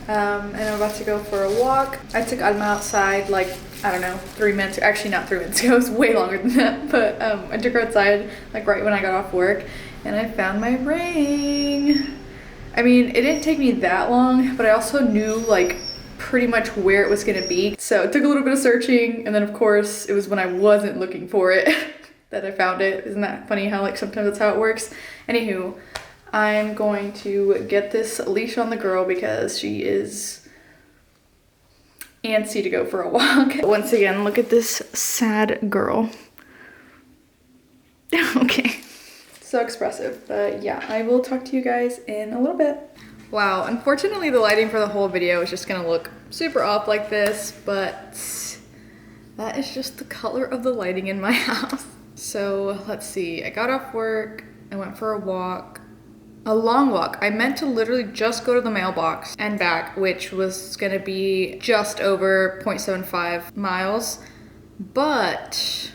and I'm about to go for a walk. I took Alma outside like, I don't know, 3 minutes, actually not 3 minutes ago, it was way longer than that, but I took her outside like right when I got off work and I found my ring. I mean, it didn't take me that long, but I also knew like pretty much where it was gonna be. So it took a little bit of searching, and then of course it was when I wasn't looking for it that I found it. Isn't that funny how like sometimes that's how it works? Anywho, I'm going to get this leash on the girl because she is antsy to go for a walk. Once again, look at this sad girl. Okay. So expressive, but yeah, I will talk to you guys in a little bit. Wow, unfortunately the lighting for the whole video is just gonna look super off like this, but that is just the color of the lighting in my house. So let's see, I got off work, I went for a walk, a long walk. I meant to literally just go to the mailbox and back, which was gonna be just over 0.75 miles, but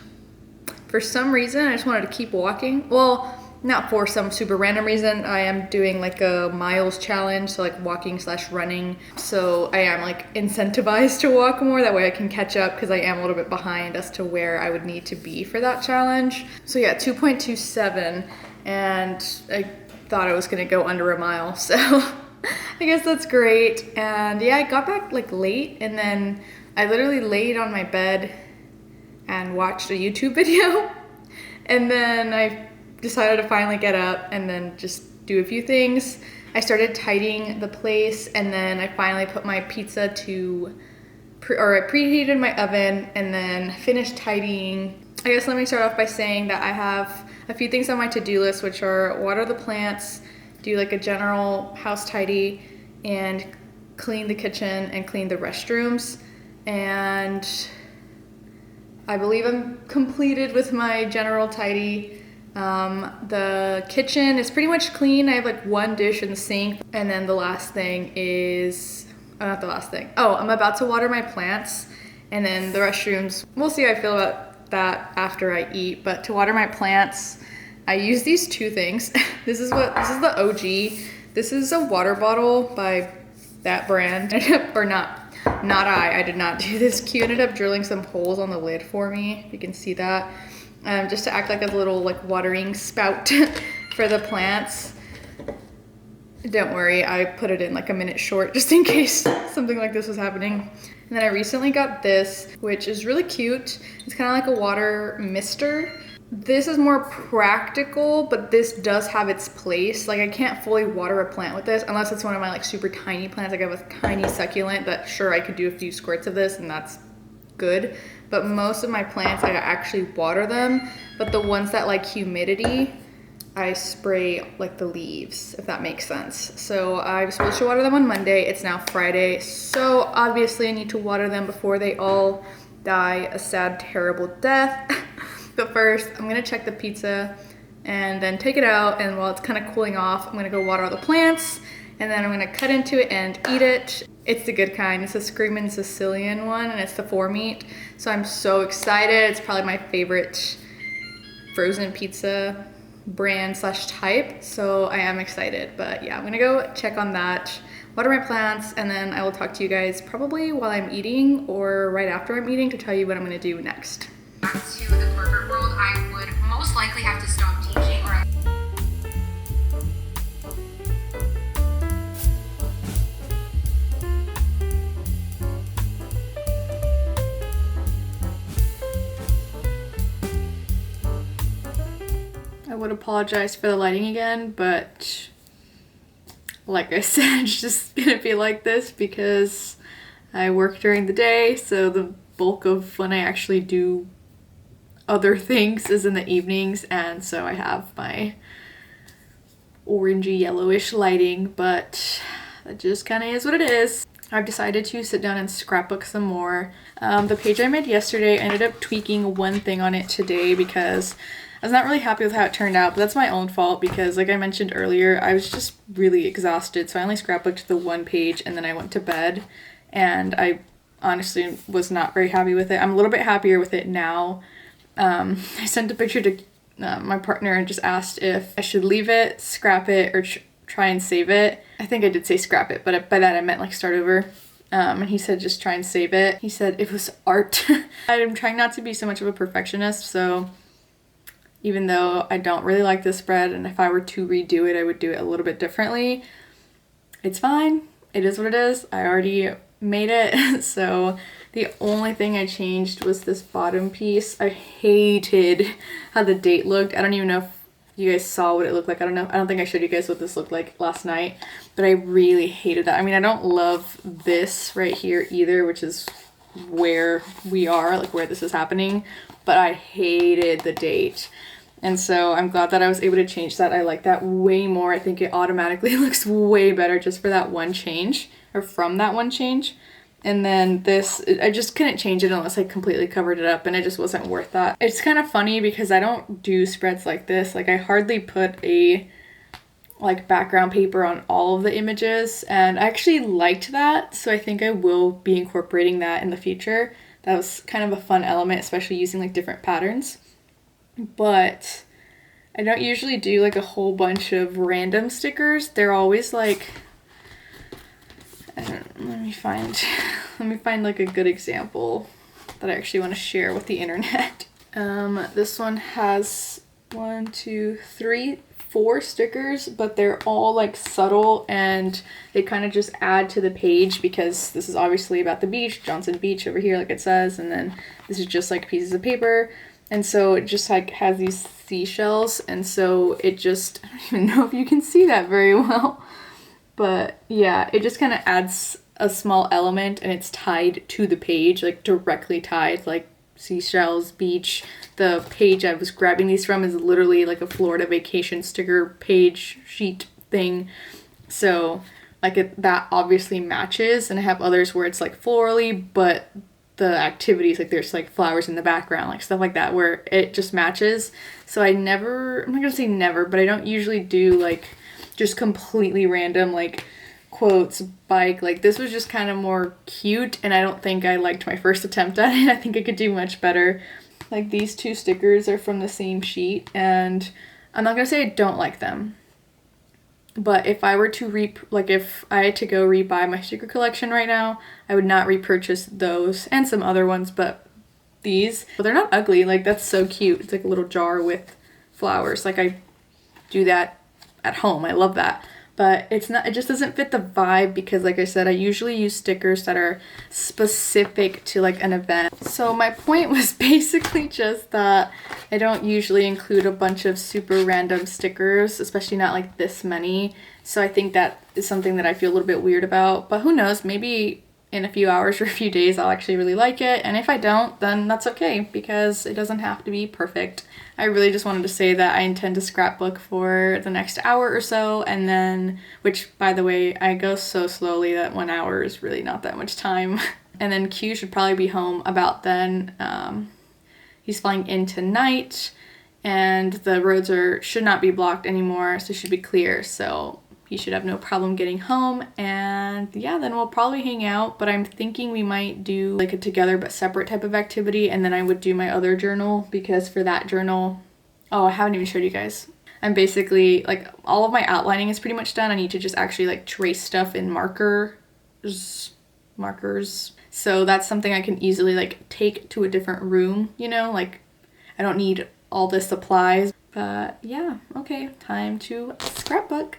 for some reason I just wanted to keep walking. Well, not for some super random reason. I am doing like a miles challenge, so like walking / running. So I am like incentivized to walk more, that way I can catch up because I am a little bit behind as to where I would need to be for that challenge. So yeah, 2.27, and I thought I was gonna go under a mile, so I guess that's great. And yeah, I got back like late, and then I literally laid on my bed and watched a YouTube video, and then I decided to finally get up and then just do a few things. I started tidying the place, and then I finally put my pizza to, I preheated my oven and then finished tidying. I guess let me start off by saying that I have a few things on my to-do list, which are water the plants, do like a general house tidy, and clean the kitchen and clean the restrooms. And I believe I'm completed with my general tidy. The kitchen is pretty much clean. I have like one dish in the sink. And then the last thing is, not the last thing. Oh, I'm about to water my plants. And then the restrooms, we'll see how I feel about that after I eat. But to water my plants, I use these two things. This is the OG. This is a water bottle by that brand. Or not I did not do this. Q ended up drilling some holes on the lid for me. If you can see that. Just to act like a little like watering spout for the plants. Don't worry, I put it in like a minute short just in case something like this was happening. And then I recently got this, which is really cute. It's kind of like a water mister. This is more practical, but this does have its place. Like I can't fully water a plant with this unless it's one of my like super tiny plants. Like I have a tiny succulent that sure I could do a few squirts of this and that's good. But most of my plants, I actually water them. But the ones that like humidity, I spray like the leaves, if that makes sense. So I was supposed to water them on Monday. It's now Friday. So obviously I need to water them before they all die a sad, terrible death. But first, I'm gonna check the pizza and then take it out. And while it's kind of cooling off, I'm gonna go water all the plants. And then I'm gonna cut into it and eat it. It's the good kind. It's a Screamin' Sicilian one, and it's the 4-meat. So I'm so excited. It's probably my favorite frozen pizza brand / type. So I am excited. But yeah, I'm gonna go check on that, water my plants, and then I will talk to you guys probably while I'm eating or right after I'm eating to tell you what I'm gonna do next. Back to the corporate world, I would most likely have to stop teaching or I would apologize for the lighting again, but like I said, it's just gonna be like this because I work during the day, so the bulk of when I actually do other things is in the evenings, and so I have my orangey yellowish lighting, but that just kind of is what it is. I've decided to sit down and scrapbook some more. The page I made yesterday, I ended up tweaking one thing on it today because I was not really happy with how it turned out, but that's my own fault because like I mentioned earlier, I was just really exhausted, so I only scrapbooked the one page and then I went to bed, and I honestly was not very happy with it. I'm a little bit happier with it now. I sent a picture to my partner and just asked if I should leave it, scrap it, or try and save it. I think I did say scrap it, but by that I meant like start over. And he said just try and save it. He said it was art. I'm trying not to be so much of a perfectionist, so even though I don't really like this spread, and if I were to redo it, I would do it a little bit differently. It's fine. It is what it is. I already made it. So the only thing I changed was this bottom piece. I hated how the date looked. I don't even know if you guys saw what it looked like. I don't know. I don't think I showed you guys what this looked like last night, but I really hated that. I mean, I don't love this right here either, which is where we are, like where this is happening, but I hated the date. And so I'm glad that I was able to change that. I like that way more. I think it automatically looks way better just for that one change, or from that one change. And then this, I just couldn't change it unless I completely covered it up, and it just wasn't worth that. It's kind of funny because I don't do spreads like this. Like, I hardly put a like background paper on all of the images, and I actually liked that, so I think I will be incorporating that in the future. That was kind of a fun element, especially using like different patterns. But I don't usually do like a whole bunch of random stickers. They're always like, let me find like a good example that I actually want to share with the internet. This one has 1, 2, 3, 4 stickers, but they're all like subtle, and they kind of just add to the page because this is obviously about the beach, Johnson Beach over here like it says, and then this is just like pieces of paper. And so it just like has these seashells, and so it just, I don't even know if you can see that very well. But yeah, it just kind of adds a small element, and it's tied to the page, like directly tied, like seashells, beach. The page I was grabbing these from is literally like a Florida vacation sticker page sheet thing. So like that obviously matches, and I have others where it's like florally, but the activities, like there's like flowers in the background, like stuff like that, where it just matches. So I'm not gonna say never, but I don't usually do like just completely random like quotes, bike. Like this was just kind of more cute, and I don't think I liked my first attempt at it. I think I could do much better. Like these 2 stickers are from the same sheet, and I'm not gonna say I don't like them, but if I were to if I had to go rebuy my sticker collection right now, I would not repurchase those and some other ones, but these. But they're not ugly. Like that's so cute. It's like a little jar with flowers. Like I do that at home. I love that. But it just doesn't fit the vibe because, like I said, I usually use stickers that are specific to like an event. So my point was basically just that I don't usually include a bunch of super random stickers, especially not like this many. So I think that is something that I feel a little bit weird about, but who knows, maybe in a few hours or a few days I'll actually really like it, and if I don't, then that's okay because it doesn't have to be perfect. I really just wanted to say that I intend to scrapbook for the next hour or so, and then, which by the way, I go so slowly that 1 hour is really not that much time. And then Q should probably be home about then. He's flying in tonight, and the roads should not be blocked anymore, so should be clear, so he should have no problem getting home. And yeah, then we'll probably hang out, but I'm thinking we might do like a together but separate type of activity, and then I would do my other journal, because for that journal, oh, I haven't even showed you guys. I'm basically, like, all of my outlining is pretty much done. I need to just actually like trace stuff in markers. So that's something I can easily like take to a different room, you know, like I don't need all the supplies. But yeah, okay, time to scrapbook.